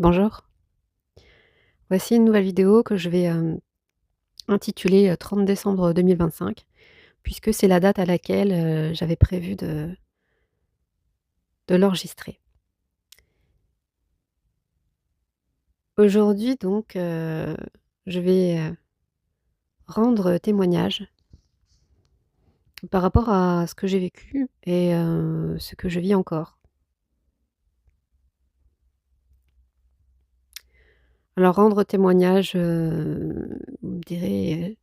Bonjour, voici une nouvelle vidéo que je vais intituler 30 décembre 2025, puisque c'est la date à laquelle j'avais prévu de l'enregistrer. Aujourd'hui donc, je vais rendre témoignage par rapport à ce que j'ai vécu et ce que je vis encore. Alors rendre témoignage, vous me direz,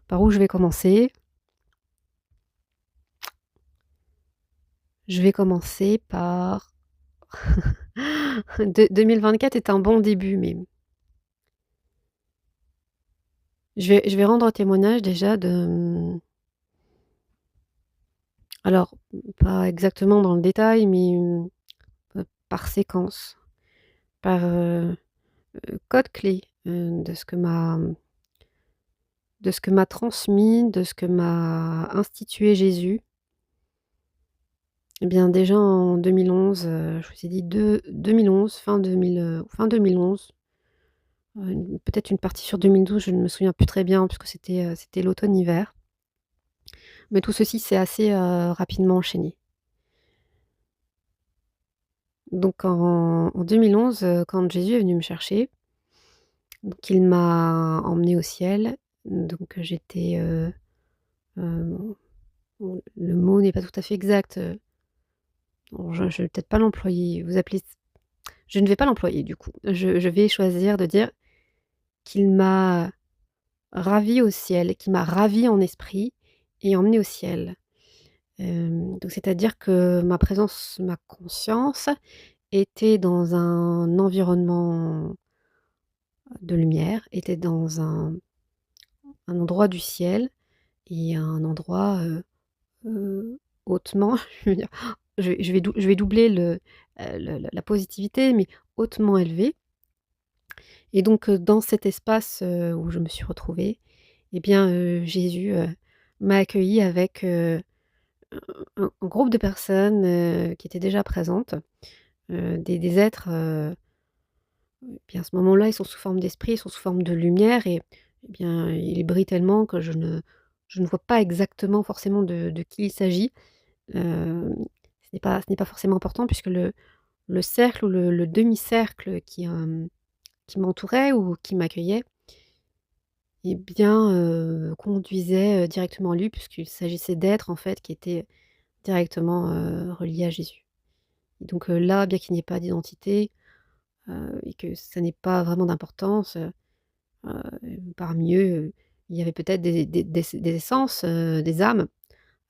par où je vais commencer? Je vais commencer par 2024 est un bon début, mais je vais rendre témoignage déjà de, alors pas exactement dans le détail, mais, par séquence, par, code clé, de ce que m'a transmis, de ce que m'a institué Jésus. Eh bien déjà en 2011, je vous ai dit 2011, fin 2011, peut-être une partie sur 2012, je ne me souviens plus très bien puisque c'était l'automne-hiver. Mais tout ceci s'est assez, rapidement enchaîné. Donc en 2011, quand Jésus est venu me chercher, donc il m'a emmenée au ciel. Donc j'étais, bon, le mot n'est pas tout à fait exact, bon je vais peut-être pas l'employer. Vous appelez Je ne vais pas l'employer du coup. Je vais choisir de dire qu'il m'a ravie au ciel, qu'il m'a ravie en esprit et emmenée au ciel. Donc c'est-à-dire que ma présence, ma conscience était dans un environnement de lumière, était dans un endroit du ciel et un endroit, hautement je veux dire, je vais doubler la positivité, mais hautement élevé. Et donc, dans cet espace, où je me suis retrouvée, eh bien, Jésus, m'a accueillie avec, un groupe de personnes, qui étaient déjà présentes, des êtres, bien à ce moment-là, ils sont sous forme d'esprit, ils sont sous forme de lumière et eh bien, ils brillent tellement que je ne vois pas exactement forcément de qui il s'agit. Hem, ce n'est pas forcément important puisque le cercle ou le demi-cercle qui m'entourait ou qui m'accueillait, eh bien, conduisait, directement à lui puisqu'il s'agissait d'êtres en fait qui étaient directement, reliés à Jésus. Et donc, là, bien qu'il n'y ait pas d'identité, et que ça n'ait pas vraiment d'importance, parmi eux, il y avait peut-être des essences, des âmes,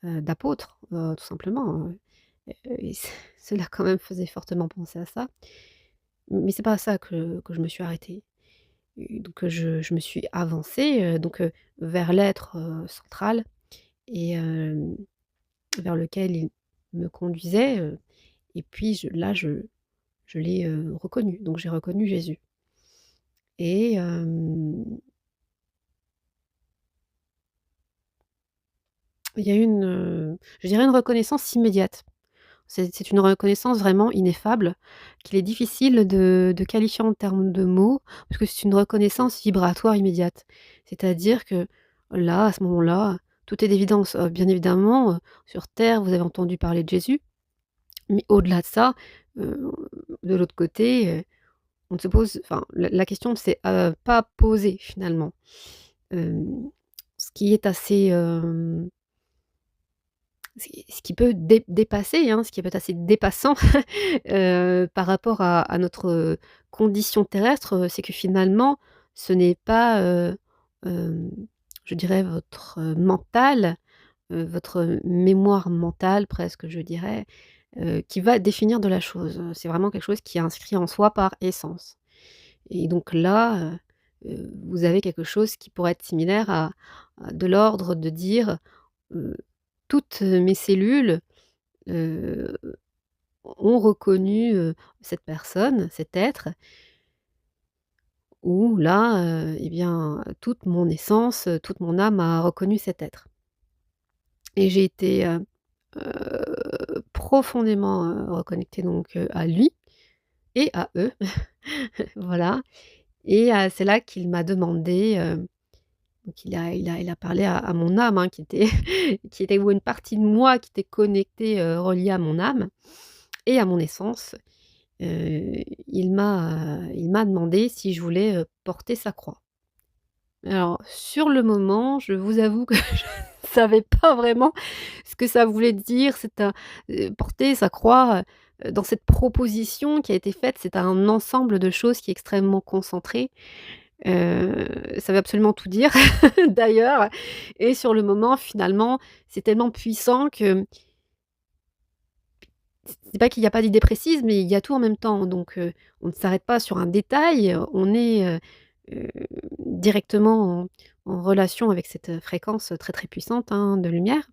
d'apôtres, tout simplement, et cela quand même faisait fortement penser à ça. Mais c'est pas à ça que je me suis arrêtée. Et donc, je me suis avancée, donc, vers l'être, central et vers lequel il me conduisait, et puis je l'ai, reconnu. Donc j'ai reconnu Jésus et il y a eu je dirais une reconnaissance immédiate. C'est une reconnaissance vraiment ineffable, qu'il est difficile de qualifier en termes de mots, parce que c'est une reconnaissance vibratoire immédiate. C'est-à-dire que là, à ce moment-là, tout est d'évidence. Bien évidemment, sur terre, vous avez entendu parler de Jésus, mais au-delà de ça, heu, de l'autre côté, on ne se pose enfin, la question ne s'est, pas posée finalement. Hem, ce qui est assez, ce qui peut dépasser, hein, ce qui peut être assez dépassant, par rapport à notre, condition terrestre, c'est que finalement, ce n'est pas, hem, je dirais votre, mental, votre mémoire mentale presque je dirais, qui va définir de la chose. C'est vraiment quelque chose qui est inscrit en soi par essence. Et donc là, vous avez quelque chose qui pourrait être similaire à de l'ordre de dire, heu: «Toutes mes cellules, heu, ont reconnu, cette personne, cet être», ou là, et bien, toute mon essence, toute mon âme a reconnu cet être. Et j'ai été, profondément, reconnectée donc, à lui et à eux, voilà. Et c'est là qu'il m'a demandé, donc il a parlé à mon âme, hein, qui était qui était ou une partie de moi qui était connectée, reliée à mon âme et à mon essence. Il m'a demandé si je voulais, porter sa croix. Alors sur le moment, je vous avoue que je ne savais pas vraiment ce que ça voulait dire. C'est un porter sa croix, dans cette proposition qui a été faite, c'est un ensemble de choses qui est extrêmement concentré. Ça veut absolument tout dire d'ailleurs, et sur le moment, finalement, c'est tellement puissant que c'est pas qu'il y a pas d'idée précise, mais il y a tout en même temps. Donc on ne s'arrête pas sur un détail, on est, heu, directement en relation avec cette fréquence très, très puissante, hein, de lumière.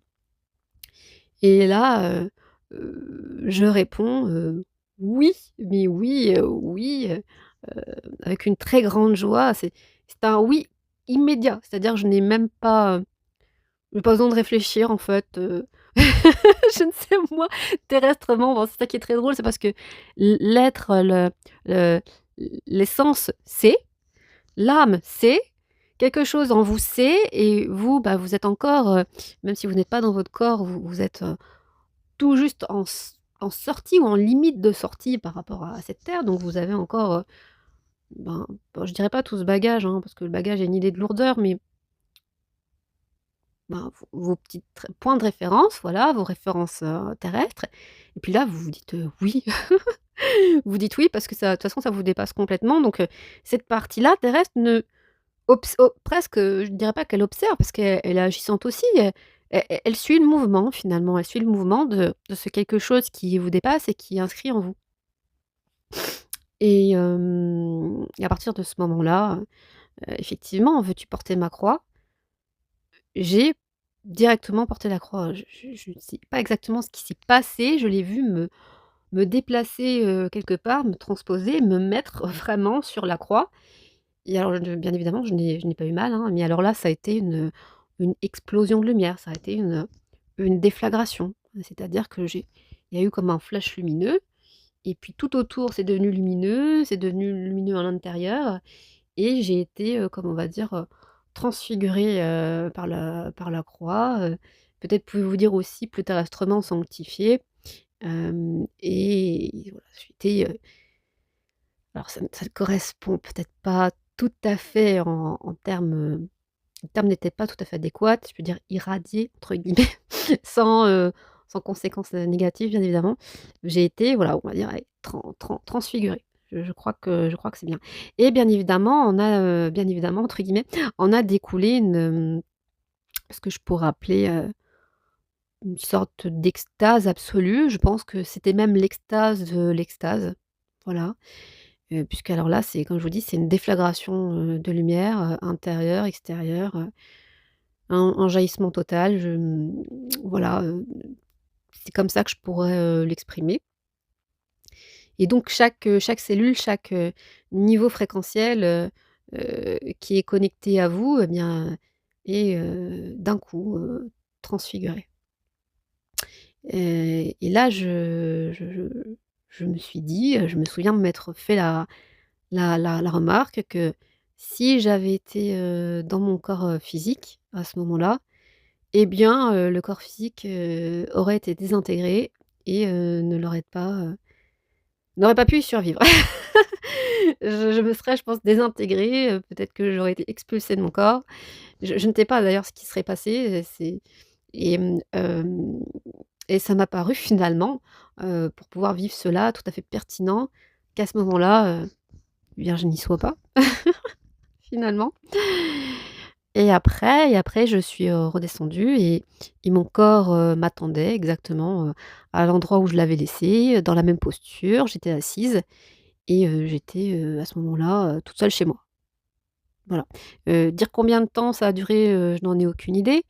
Et là, je réponds, «Oui», mais oui, oui, avec une très grande joie. C'est un oui immédiat, c'est-à-dire que je n'ai même pas, j'ai pas besoin de réfléchir en fait, je ne sais moi, terrestrement, bon c'est ça qui est très drôle, c'est parce que l'être, le l'essence sait, l'âme sait, quelque chose en vous sait et vous, bah, vous êtes encore, même si vous n'êtes pas dans votre corps, vous êtes, tout juste en sortie ou en limite de sortie par rapport à cette terre, donc vous avez encore, ben, je dirais pas tout ce bagage, hein, parce que le bagage a une idée de lourdeur, mais ben, vos petits points de référence, voilà, vos références, terrestres, et puis là, vous vous dites, «Oui». Vous dites: «Oui» parce que ça de toute façon, ça vous dépasse complètement, donc cette partie-là terrestre ne presque, je ne dirais pas qu'elle observe parce qu'elle est agissante aussi, elle suit le mouvement finalement, elle suit le mouvement de ce quelque chose qui vous dépasse et qui est inscrit en vous. Et à partir de ce moment-là, effectivement, «Veux-tu porter ma croix?» J'ai directement porté la croix. Je ne sais pas exactement ce qui s'est passé, je l'ai vu me déplacer, quelque part, me transposer, me mettre vraiment sur la croix. Et alors bien évidemment, je n'ai pas eu mal, hein, mais alors là, ça a été une explosion de lumière, ça a été une déflagration. C'est-à-dire que j'ai il y a eu comme un flash lumineux et puis tout autour, c'est devenu lumineux à l'intérieur et j'ai été, comme on va dire, transfigurée, par la croix, peut-être pouvez-vous dire aussi plus terrestrement sanctifiée, et voilà, j'ai été, alors ça ne correspond peut-être pas tout à fait en termes, le terme n'était pas tout à fait adéquat, je peux dire «irradiée» entre guillemets, sans, sans conséquences, négatives bien évidemment. J'ai été, voilà, on va dire, allez, transfigurée. Je crois que c'est bien. Et bien évidemment, bien évidemment entre guillemets, en a découlé ce que je pourrais appeler, une sorte d'extase absolue. Je pense que c'était même l'extase de l'extase. Voilà. Puisqu'alors là, c'est comme je vous dis, c'est une déflagration, de lumière, intérieure, extérieure, un jaillissement total. Voilà, c'est comme ça que je pourrais, l'exprimer. Et donc chaque cellule, chaque, niveau fréquentiel, qui est connecté à vous, eh bien, est, d'un coup, transfiguré. Et là, je me suis dit, je me souviens de m'être fait la remarque que si j'avais été, dans mon corps, physique à ce moment-là, eh bien, le corps physique, aurait été désintégré et n'aurait pas pu y survivre. Je me serais, je pense, désintégrée, peut-être que j'aurais été expulsée de mon corps. Je ne sais pas d'ailleurs ce qui serait passé, c'est et et ça m'a paru finalement, pour pouvoir vivre cela, tout à fait pertinent qu'à ce moment-là, eh bien, je n'y sois pas. Finalement. Et après je suis, redescendue et mon corps, m'attendait exactement, à l'endroit où je l'avais laissé, dans la même posture. J'étais assise et j'étais, à ce moment-là, toute seule chez moi. Voilà. Dire combien de temps ça a duré, je n'en ai aucune idée.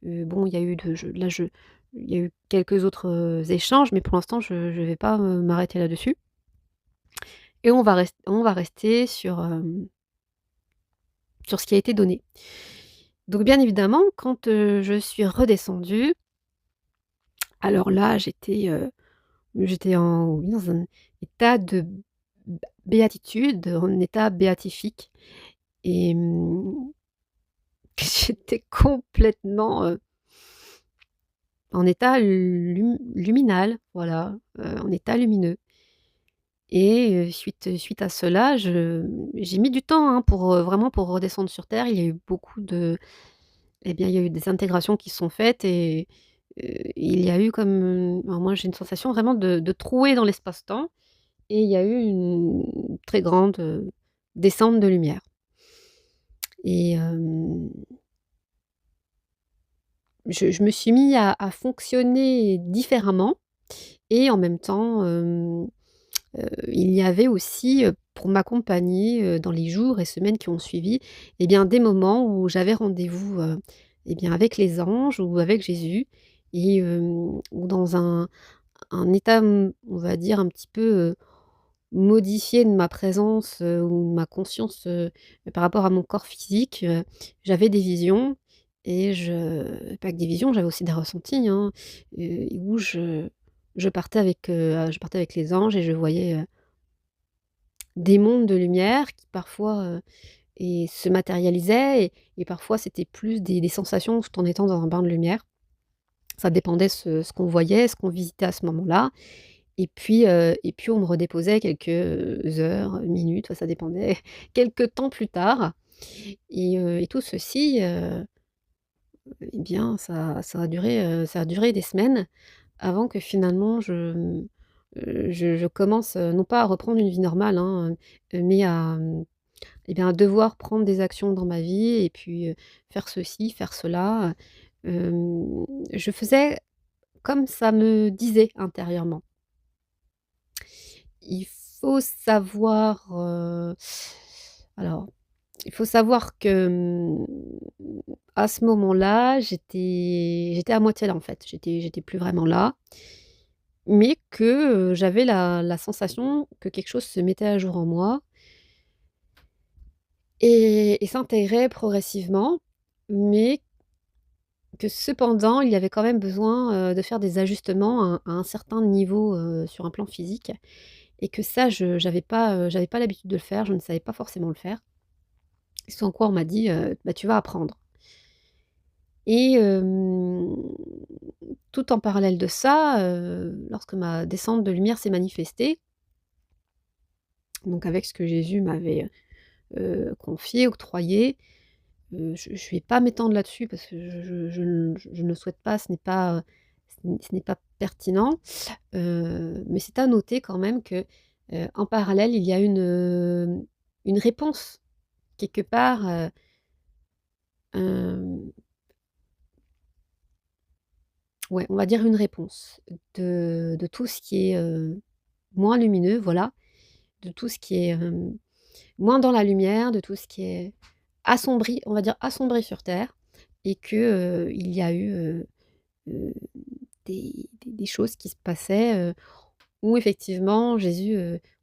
Bon, il y a eu de je là je il y a eu quelques autres, échanges, mais pour l'instant je ne vais pas, m'arrêter là-dessus et on va rester sur ce qui a été donné. Donc bien évidemment, quand, je suis redescendue, alors là, j'étais en oui, dans un état de béatitude, en état béatifique et j'étais complètement, en état luminal, voilà, en état lumineux et suite à cela, j'ai mis du temps, hein, pour, vraiment pour redescendre sur terre. Il y a eu beaucoup de eh bien, il y a eu des intégrations qui se sont faites et il y a eu comme, alors moi j'ai une sensation vraiment de trouée dans l'espace-temps et il y a eu une très grande, descente de lumière et je me suis mis à fonctionner différemment et en même temps, il y avait aussi, pour m'accompagner, dans les jours et semaines qui ont suivi, eh bien, des moments où j'avais rendez-vous, eh bien, avec les anges ou avec Jésus et ou dans un état, on va dire un petit peu, modifié de ma présence, ou de ma conscience, par rapport à mon corps physique, j'avais des visions et pas que des visions, j'avais aussi des ressentis, hein, où je partais avec les anges et je voyais, des mondes de lumière qui parfois, se matérialisaient et parfois c'était plus des sensations tout en étant dans un bain de lumière. Ça dépendait ce qu'on voyait, ce qu'on visitait à ce moment-là et puis on me redéposait quelques, heures, minutes, enfin ça dépendait, quelques temps plus tard et tout ceci, eh bien ça a duré des semaines avant que finalement je commence, non pas à reprendre une vie normale, hein, mais à, et bien, à devoir prendre des actions dans ma vie et puis, faire ceci, faire cela, je faisais comme ça me disait intérieurement. Il faut savoir, alors, il faut savoir que, à ce moment-là, j'étais à moitié là, en fait. J'étais plus vraiment là, mais que, j'avais la sensation que quelque chose se mettait à jour en moi et s'intégrait progressivement, mais que cependant, il y avait quand même besoin, de faire des ajustements à un certain niveau, sur un plan physique et que ça j'avais pas l'habitude de le faire, je ne savais pas forcément le faire. Ce en quoi on m'a dit, «Bah, tu vas apprendre» et tout en parallèle de ça, lorsque ma descente de lumière s'est manifestée, donc avec ce que Jésus m'avait, confié, octroyé, je vais pas m'étendre là-dessus parce que je ne le souhaite pas, ce n'est pas pertinent, mais c'est à noter quand même que, en parallèle, il y a une réponse quelque part, hem, ouais, on va dire une réponse de tout ce qui est, moins lumineux, voilà, de tout ce qui est, moins dans la lumière, de tout ce qui est assombri, on va dire assombri sur terre et que, il y a eu, heu, des choses qui se passaient, où effectivement Jésus,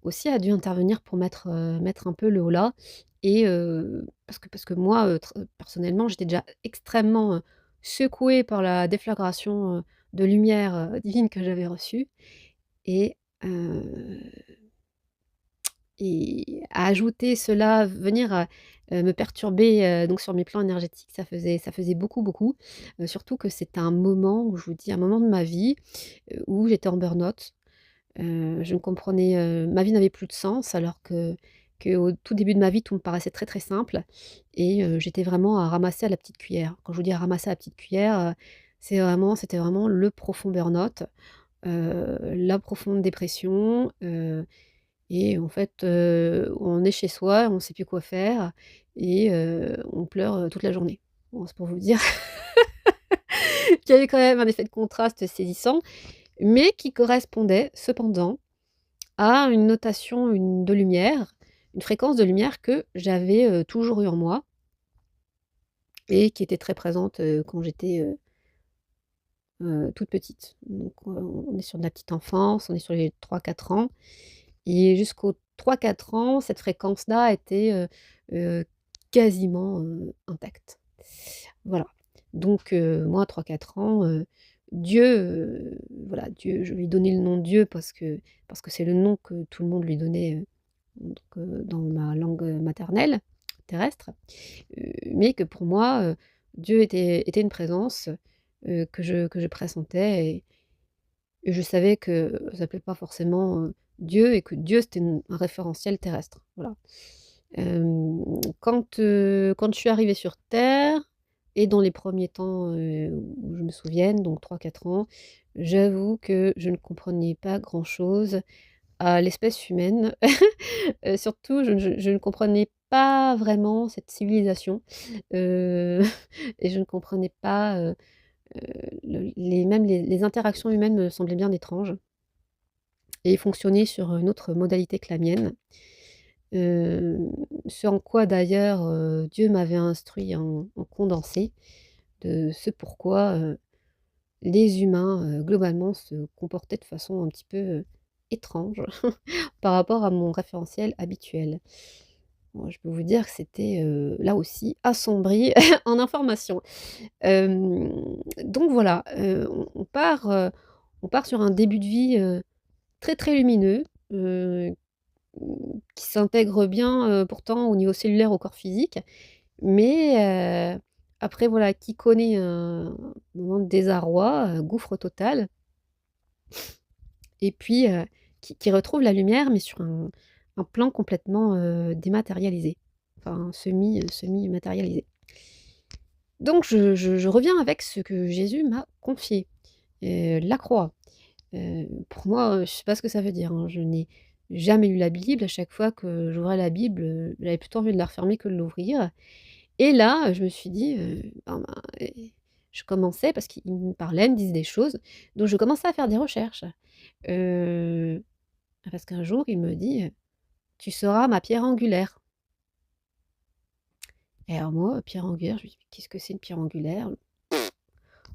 aussi a dû intervenir pour mettre un peu le holà et parce que moi, personnellement, j'étais déjà extrêmement, secouée par la déflagration, de lumière, divine que j'avais reçue et heu et à ajouter cela, venir, me perturber, donc sur mes plans énergétiques, ça faisait beaucoup, beaucoup. Surtout que c'était un moment où je vous dis, un moment de ma vie, où j'étais en burn-out. Je ne comprenais, ma vie n'avait plus de sens alors qu'au tout début de ma vie, tout me paraissait très, très simple et j'étais vraiment à ramasser à la petite cuillère. Quand je vous dis à ramasser à la petite cuillère, c'était vraiment le profond burn-out, la profonde dépression, et en fait, on est chez soi, on ne sait plus quoi faire et on pleure, toute la journée. Bon, c'est pour vous dire qu'il y avait quand même un effet de contraste saisissant, mais qui correspondait cependant à une notation de lumière, une fréquence de lumière que j'avais, toujours eu en moi et qui était très présente, quand j'étais, toute petite. Donc, on est sur de la petite enfance, on est sur les 3 4 ans et jusqu'aux 3 4 ans, cette fréquence-là était, quasiment, intacte. Voilà. Donc, moi à 3 4 ans, Dieu, voilà, Dieu, je lui donnais le nom Dieu parce que c'est le nom que tout le monde lui donnait, donc dans ma langue, maternelle, terrestre, mais que pour moi, Dieu était une présence, que je pressentais et je savais que ça s'appelait pas forcément, Dieu et que Dieu c'était un référentiel terrestre, voilà. Quand je suis arrivée sur terre et dans les premiers temps, où je me souvienne, donc 3-4 ans, j'avoue que je ne comprenais pas grand-chose à l'espèce humaine. Surtout je ne comprenais pas vraiment cette civilisation, heu et je ne comprenais pas, les interactions humaines me semblaient bien étranges et fonctionnaient sur une autre modalité que la mienne. Heu, Ce en quoi d'ailleurs, Dieu m'avait instruit en condensé de ce pourquoi, les humains, globalement se comportaient de façon un petit peu, étrange par rapport à mon référentiel habituel. Bon, je peux vous dire que c'était, là aussi assombri en informations. Donc voilà, on part sur un début de vie, très, très lumineux, qui s'intègre bien, pourtant au niveau cellulaire au corps physique. Mais après voilà, qui connaît un moment de désarroi, gouffre total et puis, qui retrouve la lumière mais sur un plan complètement, dématérialisé, enfin semi matérialisé. Donc je reviens avec ce que Jésus m'a confié, la croix. Pour moi, je sais pas ce que ça veut dire, hein. Je n'ai jamais lu la Bible. À chaque fois que j'ouvrais la Bible, j'avais plutôt envie de la refermer que de l'ouvrir et là, je me suis dit, je commençais parce qu'il me parlait, il me disait des choses, donc je commençais à faire des recherches. Heu, Parce qu'un jour, il me dit, «Tu seras ma pierre angulaire». Et alors moi, pierre angulaire, je me dis: «Mais qu'est-ce que c'est une pierre angulaire?»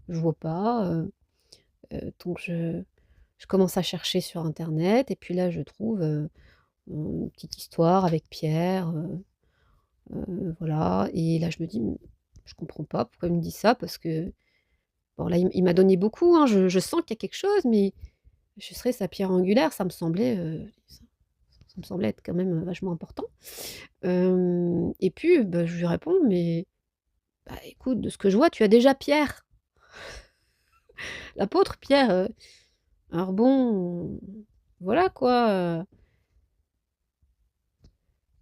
Je vois pas, donc je commence à chercher sur internet et puis là, je trouve, une petite histoire avec Pierre, voilà et là, je me dis: «Mmh, je comprends pas pourquoi il me dit ça» parce que bon là, il m'a donné beaucoup, hein, je sens qu'il y a quelque chose, mais je serais sa pierre angulaire, ça me semblait être quand même, vachement important. Et puis, bah, je lui réponds: «Mais bah, écoute, de ce que je vois, tu as déjà Pierre, l'apôtre Pierre, alors bon, voilà quoi,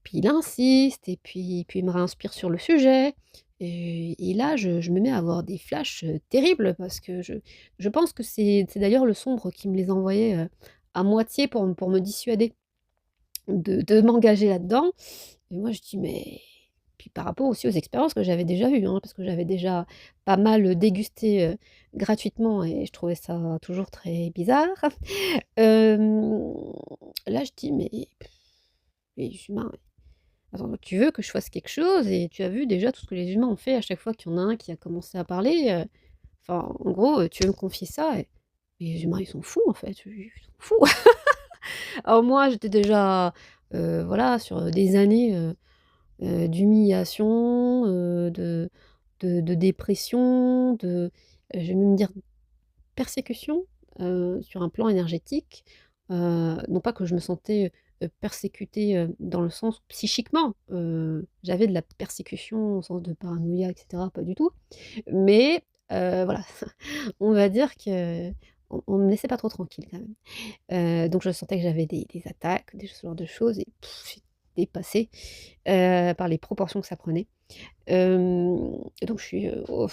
Puis il insiste et puis il me réinspire sur le sujet et là je me mets à avoir des flashs, terribles parce que je pense que c'est d'ailleurs le sombre qui me les envoyait, à moitié pour me dissuader de m'engager là-dedans et moi je dis: «Mais» puis par rapport aussi aux expériences que j'avais déjà eues, hein, parce que j'avais déjà pas mal, dégusté, gratuitement et je trouvais ça toujours très bizarre. Hem, Là je dis: «Mais les humains, attends, tu veux que je fasse quelque chose et tu as vu déjà tout ce que les humains ont fait à chaque fois qu'il y en a un qui a commencé à parler, enfin, en gros, tu veux me confier ça et les humains, ils sont fous, en fait, ils sont fous». Alors moi, j'étais déjà, voilà, sur, des années, d'humiliation, de dépression, je vais même dire persécution, sur un plan énergétique. Non pas que je me sentais, persécutée, dans le sens psychiquement, j'avais de la persécution au sens de paranoïa et cetera, pas du tout. Mais, voilà, on va dire qu'on me laissait pas trop tranquille quand même. Donc je sentais que j'avais des attaques, ce genre de choses et j'étais dépassée, par les proportions que ça prenait. Et donc je suis, oh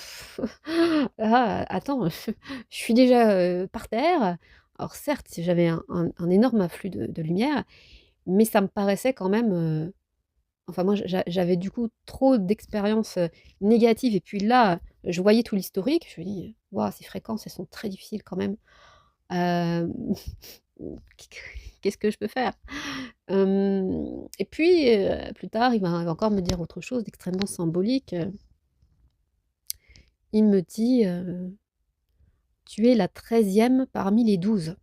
ah attends, je suis déjà, par terre. Alors certes, j'avais un énorme afflux de lumière, mais ça me paraissait quand même, enfin moi j'avais du coup trop d'expériences, négatives et puis là, je voyais tout l'historique, je me dis: «Waouh, ces fréquences, elles sont très difficiles quand même». Hem, Qu'est-ce que je peux faire? Et puis, plus tard, il va encore me dire autre chose d'extrêmement symbolique, il me dit, «Tu es la 13e parmi les 12».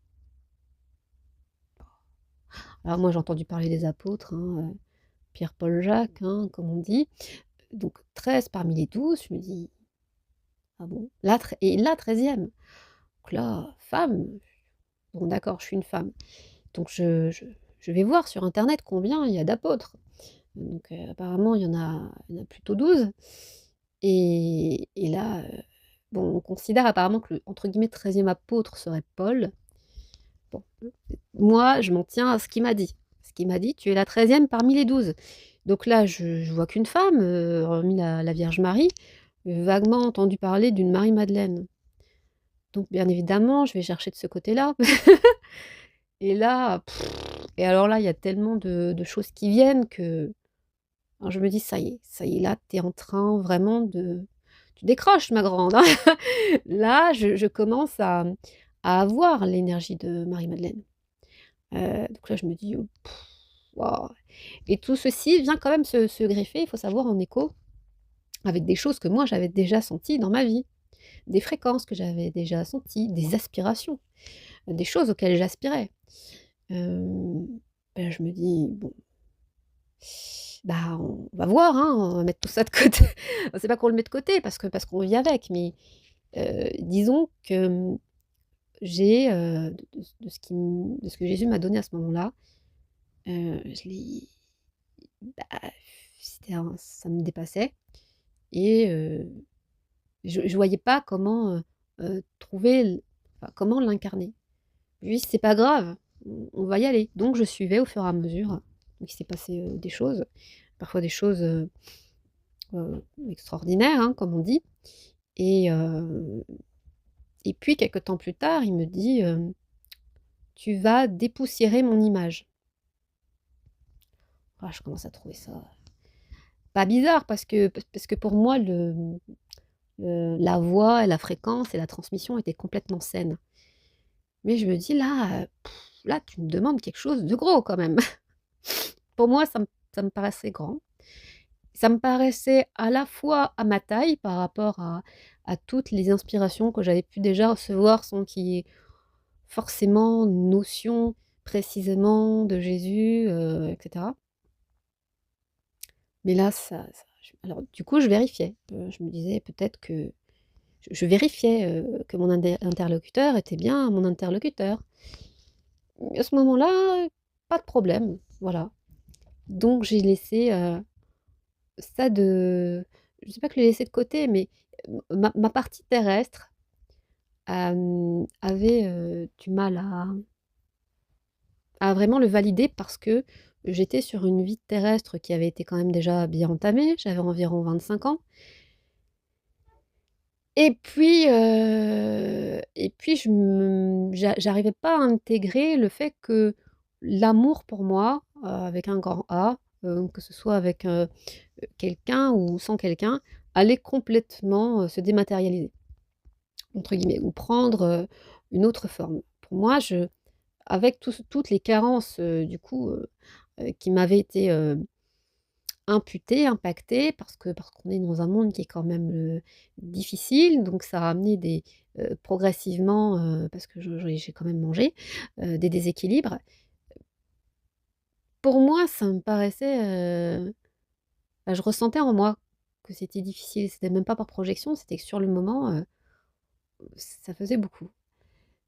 Alors moi, j'ai entendu parler des apôtres, hein, Pierre, Paul, Jacques, hein, comme on dit. Donc 13 parmi les 12, je me dis: «Ah bon? La 13e». Donc là, femme, bon d'accord, je suis une femme. Donc je je vais voir sur internet combien il y a d'apôtres. Donc apparemment il y en a plutôt 12 et là, bon, on considère apparemment que le entre guillemets «13e apôtre» serait Paul. Bon, moi je m'en tiens à ce qu'il m'a dit. Ce qu'il m'a dit: «Tu es la 13e parmi les 12». Donc là je vois qu'une femme, hormis la Vierge Marie, vaguement entendu parler d'une Marie-Madeleine. Donc bien évidemment, je vais chercher de ce côté-là et là, et alors là, il y a tellement de choses qui viennent que alors je me dis: ça y est, là, tu es en train vraiment de tu décroches ma grande, hein». Là, je commence à avoir l'énergie de Marie-Madeleine. Donc là, je me dis: waouh» et tout ceci vient quand même se greffer, il faut savoir, en écho avec des choses que moi j'avais déjà senties dans ma vie, des fréquences que j'avais déjà senties, des aspirations, des choses auxquelles j'aspirais. Hem, je me dis: «Bon, bah, on va voir, hein, on va mettre tout ça de côté». C'est pas qu'on le met de côté parce qu'on vit avec, mais disons que, j'ai, de ce que Jésus m'a donné à ce moment-là, je l'ai bah, ça me dépassait et je voyais pas comment, trouver enfin, comment l'incarner. Lui, c'est pas grave, on va y aller. Donc je suivais au fur et à mesure. Donc il s'est passé, des choses, parfois des choses, extraordinaires, hein, comme on dit et puis quelque temps plus tard, il me dit, «Tu vas dépoussiérer mon image». Ah, je commence à trouver ça pas bizarre parce que pour moi la voix et la fréquence et la transmission étaient complètement saines. Mais je me dis: «Là, là tu me demandes quelque chose de gros quand même». Pour moi ça me paraissait grand. Ça me paraissait à la fois à ma taille par rapport à toutes les inspirations que j'avais pu déjà recevoir sans qu'il y ait forcément notion précisément de Jésus, et cetera. Mais là ça alors du coup je vérifiais, je me disais peut-être que je vérifiais, que mon interlocuteur était bien mon interlocuteur. À ce moment-là, pas de problème, voilà. Donc j'ai laissé, ça de je sais pas que le laisser de côté, mais ma partie terrestre, avait, du mal à vraiment le valider parce que j'étais sur une vie terrestre qui avait été quand même déjà bien entamée. J'avais environ 25 ans et puis j'arrivais pas à intégrer le fait que l'amour pour moi, avec un grand A, que ce soit avec, quelqu'un ou sans quelqu'un, allait complètement, se «dématérialiser» entre guillemets ou prendre, une autre forme. Pour moi, avec toutes les carences, du coup, qui m'avaient été, imputées, impactées parce qu'on est dans un monde qui est quand même, difficile, donc ça a amené progressivement, parce que j'ai quand même mangé, des déséquilibres. Pour moi, ça me paraissait, je ressentais en moi que c'était difficile. C'était même pas par projection, c'était que sur le moment, ça faisait beaucoup.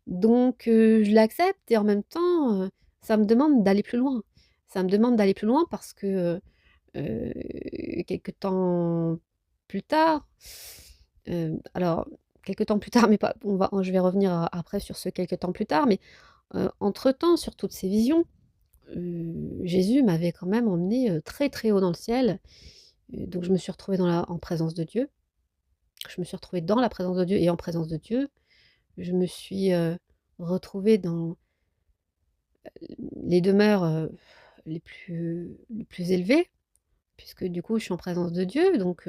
Donc je l'accepte et en même temps, ça me demande d'aller plus loin. Ça me demande d'aller plus loin parce que, quelque temps plus tard, alors quelque temps plus tard, mais pas je vais revenir après sur ce quelque temps plus tard, mais entre-temps, sur toutes ces visions, Jésus m'avait quand même emmenée, très, très haut dans le ciel. Donc je me suis retrouvée en présence de Dieu. Je me suis retrouvée dans la présence de Dieu et en présence de Dieu. Je me suis, retrouvée dans les demeures, les plus élevées, puisque du coup je suis en présence de Dieu, donc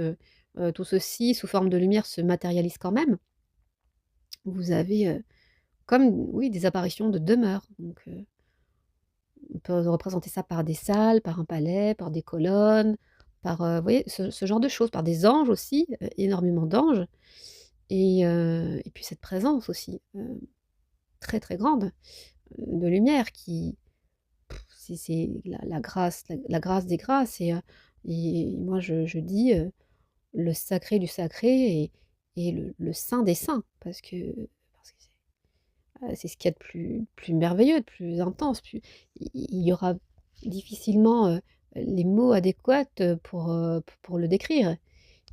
tout ceci sous forme de lumière se matérialise quand même. Vous avez, comme oui, des apparitions de demeures, donc on peut représenter ça par des salles, par un palais, par des colonnes, par, vous voyez, ce genre de choses, par des anges aussi, énormément d'anges et puis cette présence aussi, très, très grande, de lumière qui c'est la grâce des grâces et moi je dis, le sacré du sacré et le saint des saints parce que C'est ce qu'il y a de plus merveilleux, de plus intense, plus il y aura difficilement, les mots adéquats, pour le décrire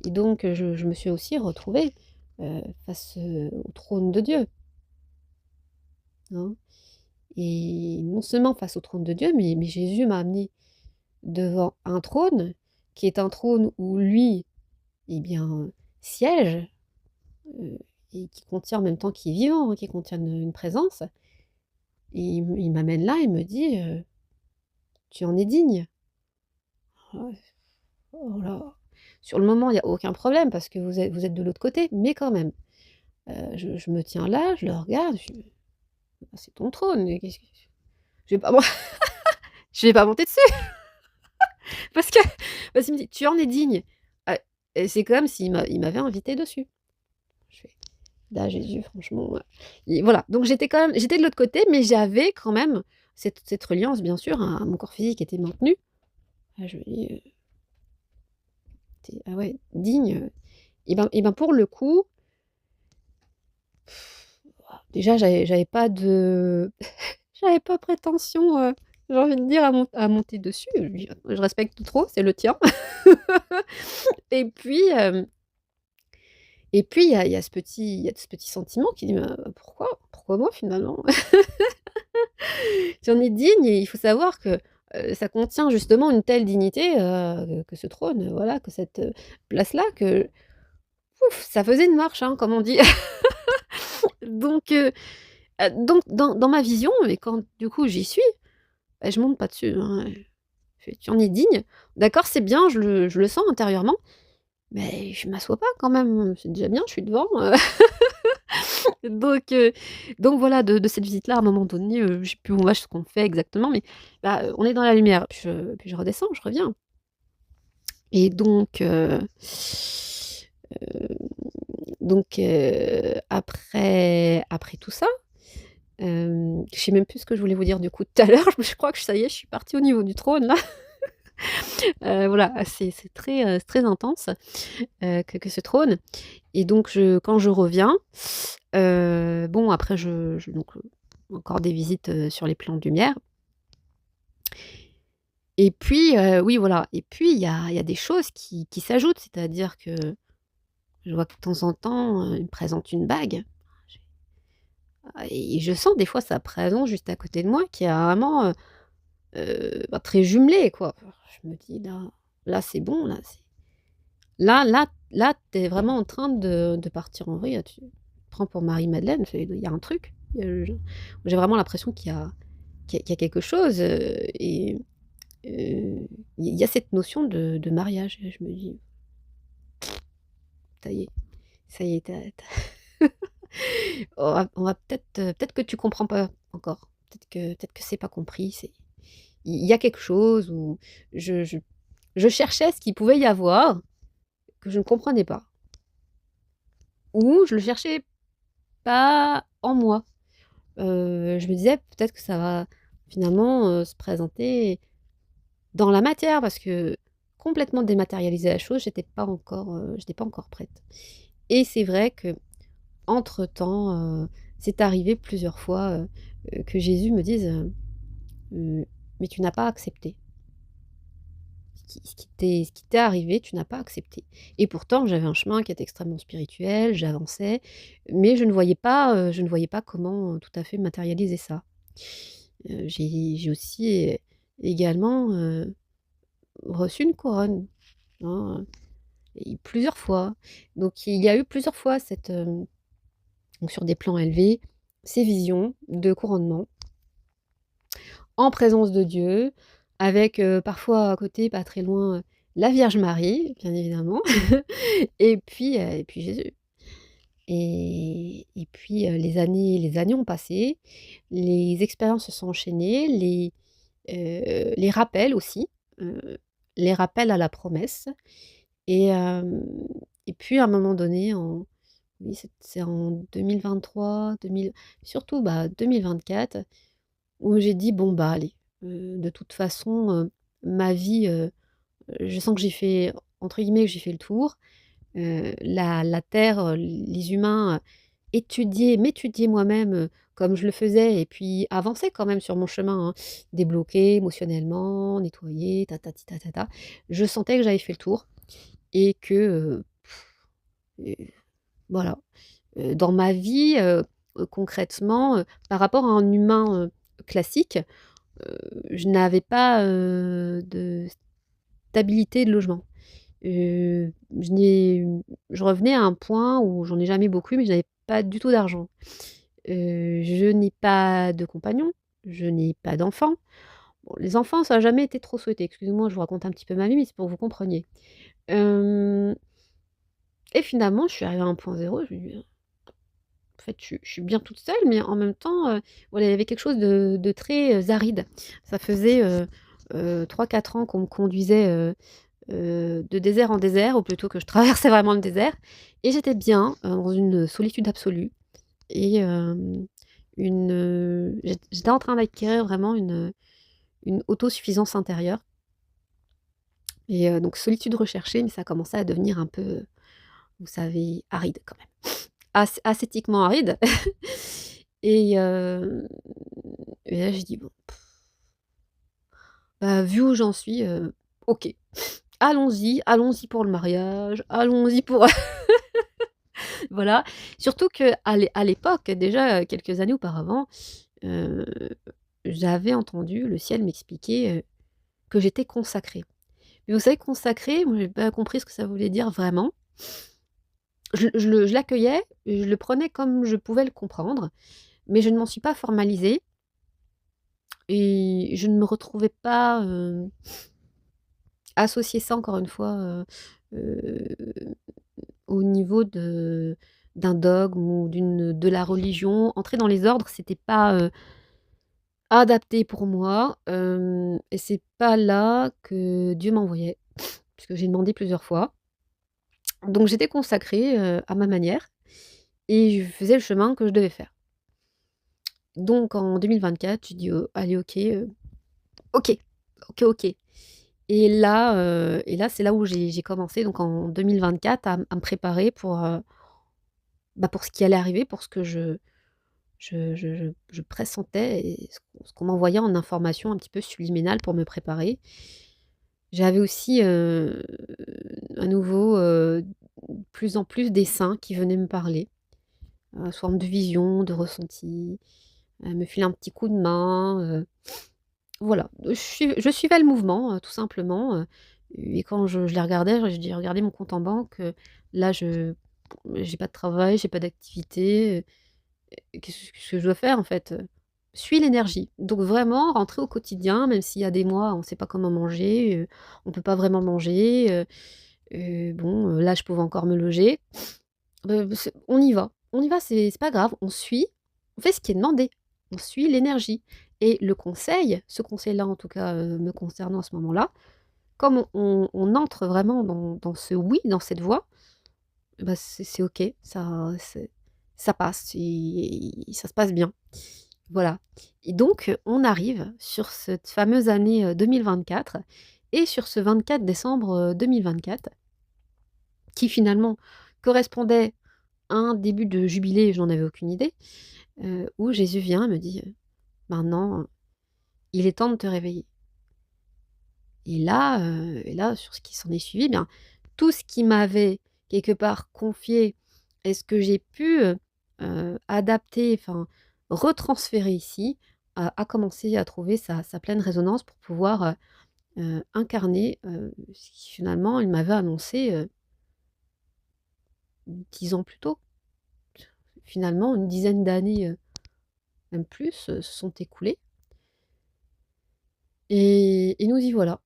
et donc je me suis aussi retrouvée, face, au trône de Dieu, hein et non seulement face au trône de Dieu, mais Jésus m'a amenée devant un trône qui est un trône où lui, eh bien, siège, heu et qui contient en même temps qui est vivant, hein, qui contient une présence et il m'amène là, il me dit, «Tu en es digne». Ah, oh là! Sur le moment, il y a aucun problème parce que vous êtes de l'autre côté, mais quand même, je me tiens là, je le regarde, je fais: «Ah, c'est ton trône, mais qu'est-ce que je vais pas mon je vais pas monter dessus!» parce que parce qu'il me dit: «Tu en es digne». Et c'est comme il m'avait invité dessus. Je fais: «Là, Jésus, franchement, et voilà, donc j'étais de l'autre côté, mais j'avais quand même cette reliance, bien sûr, à mon corps physique était maintenu. Ah, je me dis, «Tu ah ouais, digne», et ben, pour le coup, déjà, j'avais pas de j'avais pas prétention, j'ai envie de dire à monter dessus. Je respecte trop, c'est le tien. Et puis, il y a ce petit sentiment qui dit: «Mais, pourquoi moi finalement?» Tu en es digne et il faut savoir que, ça contient justement une telle dignité, que ce trône, voilà, que cette, place-là que, ouf, ça faisait une marche, hein, comme on dit. Donc dans ma vision et quand du coup j'y suis, bah, je monte pas dessus, hein, je fais: «Tu en es digne, d'accord, c'est bien, je le sens intérieurement, mais je m'assois pas quand même, c'est déjà bien, je suis devant». Donc heu, donc voilà, de cette visite-là, à un moment donné, je sais plus où on va, ce qu'on fait exactement, mais bah, on est dans la lumière, puis je redescends, je reviens et après tout ça, je sais même plus ce que je voulais vous dire du coup tout à l'heure, je crois que ça y est, je suis partie au niveau du trône là. Voilà, c'est très intense, que ce trône et donc quand je reviens, bon après encore des visites, sur les plans de lumière et puis, oui voilà et puis il y a des choses qui s'ajoutent, c'est-à-dire que je vois que de temps en temps, il me présente une bague. Et je sens des fois sa présence juste à côté de moi qui est vraiment, bah, très jumelée quoi. Je me dis: «Là c'est bon, là tu es vraiment en train de partir en vrille, tu te prends pour Marie-Madeleine, il y a un truc». J'ai vraiment l'impression qu'il y a quelque chose, et il y a cette notion de mariage et je me dis: «Ça y est, ça y est, on va peut-être que tu comprends pas encore. Peut-être que c'est pas compris, il y a quelque chose où je je je cherchais ce qu'il pouvait y avoir que je ne comprenais pas ou je le cherchais pas en moi. Je me disais: «Peut-être que ça va finalement, se présenter dans la matière» parce que complètement dématérialiser la chose, j'étais pas encore prête et c'est vrai qu'entre-temps, c'est arrivé plusieurs fois, que Jésus me dise, «Mais tu n'as pas accepté. Ce qui t'est arrivé, tu n'as pas accepté» et pourtant j'avais un chemin qui était extrêmement spirituel, j'avançais, mais je ne voyais pas comment, tout à fait matérialiser ça. J'ai aussi, également, reçu une couronne, hein, et plusieurs fois. Donc il y a eu plusieurs fois donc sur des plans élevés, ces visions de couronnement en présence de Dieu, avec, parfois à côté, pas très loin, la Vierge Marie, bien évidemment, et puis Jésus. Et puis, les années ont passé, les expériences se sont enchaînées, les rappels aussi, heu, les rappels à la promesse et puis à un moment donné oui, c'est en 2023, 2000 surtout, bah, 2024 où j'ai dit: «Bon, bah, allez, de toute façon, ma vie, je sens que j'ai fait, entre guillemets, «j'ai fait le tour». La terre, les humains, m'étudier moi-même, comme je le faisais et puis avancer quand même sur mon chemin, hein, débloquer émotionnellement, nettoyer, tatati tatata. Je sentais que j'avais fait le tour et que, heu, voilà, dans ma vie, concrètement, par rapport à un humain, classique, je n'avais pas, de stabilité de logement. Je n'ai je revenais à un point où j'en ai jamais beaucoup eu, mais je n'avais pas du tout d'argent. Je n'ai pas de compagnon, je n'ai pas d'enfant. Bon, les enfants, ça a jamais été trop souhaité. Excusez-moi, je vous raconte un petit peu ma vie, mais c'est pour que vous compreniez. Hem et finalement, je suis arrivée à un point zéro. Je me dis: «En fait, je suis bien toute seule», mais en même temps, voilà, il y avait quelque chose de très, aride. Ça faisait, 3-4 ans qu'on me conduisait, de désert en désert, ou plutôt que je traversais vraiment le désert, et j'étais bien, dans une solitude absolue et j'étais en train d'acquérir vraiment une autosuffisance intérieure et donc solitude recherchée, mais ça commençait à devenir un peu, vous savez, aride quand même. Ascétiquement aride et et là j'ai dit: «Bon, bah, vu où j'en suis, OK, allons-y, allons-y pour le mariage, allons-y pour» voilà. Surtout qu'à l'époque, déjà, quelques années auparavant, heu, j'avais entendu le ciel m'expliquer, que j'étais consacrée. Mais vous savez, consacrée, moi j'ai pas compris ce que ça voulait dire vraiment. Je l'accueillais, je le prenais comme je pouvais le comprendre, mais je ne m'en suis pas formalisée et je ne me retrouvais pas, associer ça encore une fois, heu, au niveau d'un dogme ou de la religion. Entrer dans les ordres, c'était pas, adapté pour moi, et c'est pas là que Dieu m'envoyait, puisque j'ai demandé plusieurs fois. Donc j'étais consacrée, à ma manière et je faisais le chemin que je devais faire. Donc en 2024, j'ai dit: allez OK, OK, OK, OK». Et là, c'est là où j'ai commencé donc en 2024 à me préparer pour, bah, pour ce qui allait arriver, pour ce que je pressentais et ce qu'on m'envoyait en information un petit peu subliminale pour me préparer. J'avais aussi, à nouveau, de plus en plus des saints qui venaient me parler, sous forme de vision, de ressenti, me filer un petit coup de main, voilà. Je suivais le mouvement, tout simplement, et quand je les regardais, je dis: «Regardez mon compte en banque, là j'ai pas de travail, j'ai pas d'activité, qu'est-ce que je dois faire en fait?» Suis l'énergie. Donc vraiment rentrer au quotidien, même s'il y a des mois, on ne sait pas comment manger, on peut pas vraiment manger, bon, là je pouvais encore me loger. C'est on y va, c'est pas grave, on suit, on fait ce qui est demandé, on suit l'énergie et le conseil, ce conseil-là en tout cas, me concernant à ce moment-là, comme on entre vraiment dans ce oui, dans cette voie, bah, c'est OK, ça passe et ça se passe bien. Voilà, et donc on arrive sur cette fameuse année, 2024 et sur ce 24 décembre, 2024 qui finalement correspondait à un début de jubilé, je n'en avais aucune idée, où Jésus vient et me dit, «Maintenant, il est temps de te réveiller». Et là, sur ce qui s'en est suivi, bien, tout ce qui m'avait quelque part confié et ce que j'ai pu, adapter, enfin retransférer ici, a commencé à trouver sa pleine résonance pour pouvoir, incarner, ce qui finalement il m'avait annoncé, 10 ans plus tôt. Finalement une dizaine d'années, même plus, se sont écoulées et nous y voilà.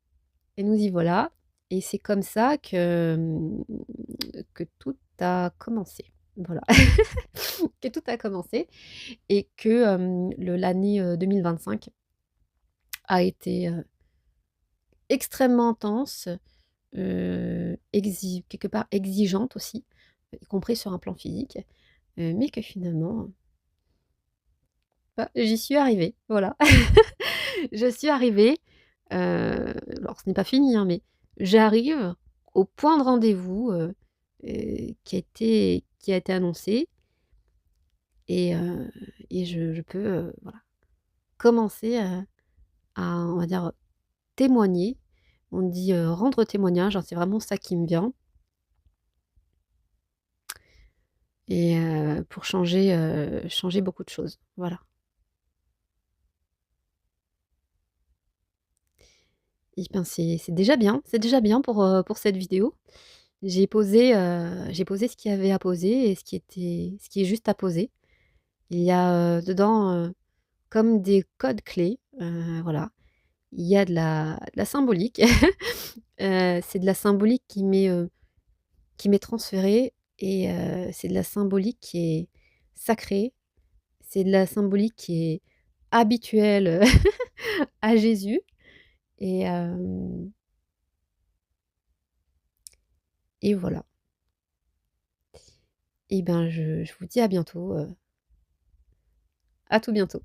Et nous y voilà, et c'est comme ça que tout a commencé. Voilà, que tout a commencé et que, l'année, 2025 a été, extrêmement intense, quelque part exigeante aussi, y compris sur un plan physique, mais que finalement, bah, j'y suis arrivée, voilà. Je suis arrivée, alors ce n'est pas fini, hein, mais j'arrive au point de rendez-vous, qui a été annoncé et je peux, voilà, commencer, à, on va dire, témoigner. On dit, rendre témoignage, hein, c'est vraiment ça qui me vient et pour changer beaucoup de choses, voilà. Et ben, c'est déjà bien pour cette vidéo. J'ai posé ce qu'il y avait à poser et ce qui est juste à poser. Il y a, dedans, comme des codes clés, voilà. Il y a de la symbolique, c'est de la symbolique qui m'est transférée et c'est de la symbolique qui est sacrée. C'est de la symbolique qui est habituelle, à Jésus et voilà. Et ben, je vous dis à bientôt, à tout bientôt.